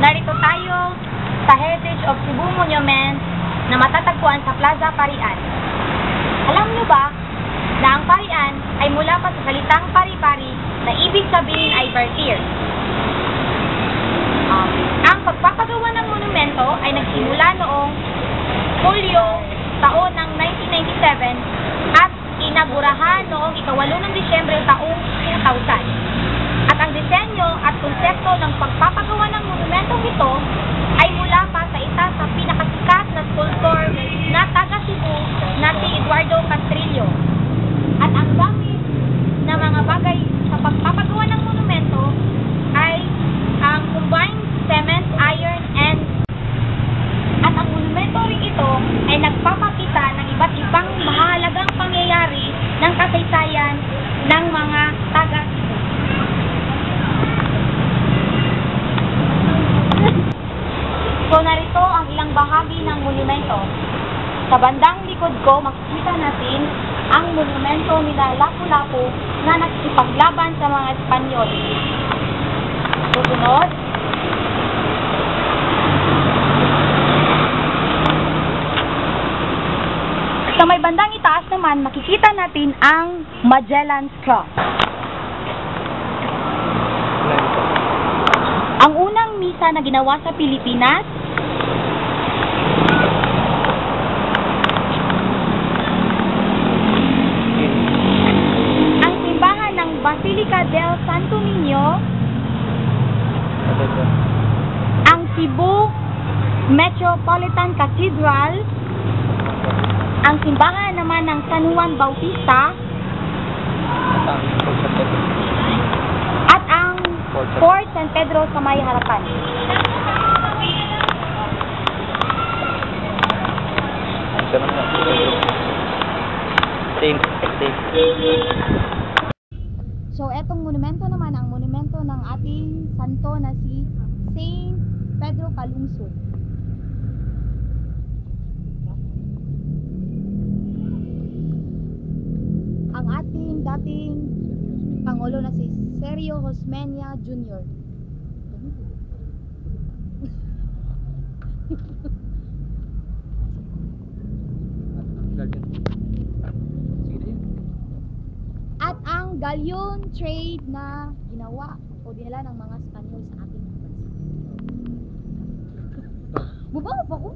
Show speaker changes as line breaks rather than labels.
Narito tayo sa Heritage of Cebu Monument na matatagpuan sa Plaza Parian. Alam niyo ba na ang parian ay mula pa sa salitang pari-pari na ibig sabihin ay partir? Ang pagpapagawa ng monumento ay nagsimula noong Hulyo taon ng 1997 at inagurahan noong ika-8 ng Disyembre taong 2000. At ang disenyo at konsepto ng pagpapagawa ng monumentong ito ay mula pa sa isa sa pinakasikat na sculptor na taga Cebu na si Eduardo Castrillo. At ang gamit na mga bagay sa pagpapagawa ng monumento ay ang combined cement, iron, and ang monumento rin ito ay nagpapakita ng iba't ibang mahalagang pangyayari ng kasaysayan ng mga taga Cebu. So narito ang ilang bahagi ng monumento. Sa bandang likod ko, makikita natin ang monumento nila Lapu-Lapu na nagsipaglaban sa mga Espanyol. Susunod. Sa may bandang itaas naman, makikita natin ang Magellan's Cross. Ang unang misa na ginawa sa Pilipinas ang simbahan ng Basilica del Santo Niño, ang Cebu Metropolitan Cathedral, ang simbahan naman ng San Juan Bautista, at ang Fort San Pedro sa may harapan. So, etong monumento naman, ang monumento ng ating santo na si Saint Pedro Calungsod. Ang ating dating Pangulo na si Sergio Osmeña Jr. At ang galleon trade na ginawa o dinala ng mga Espanyol sa ating bansa. Bubaw pa ko.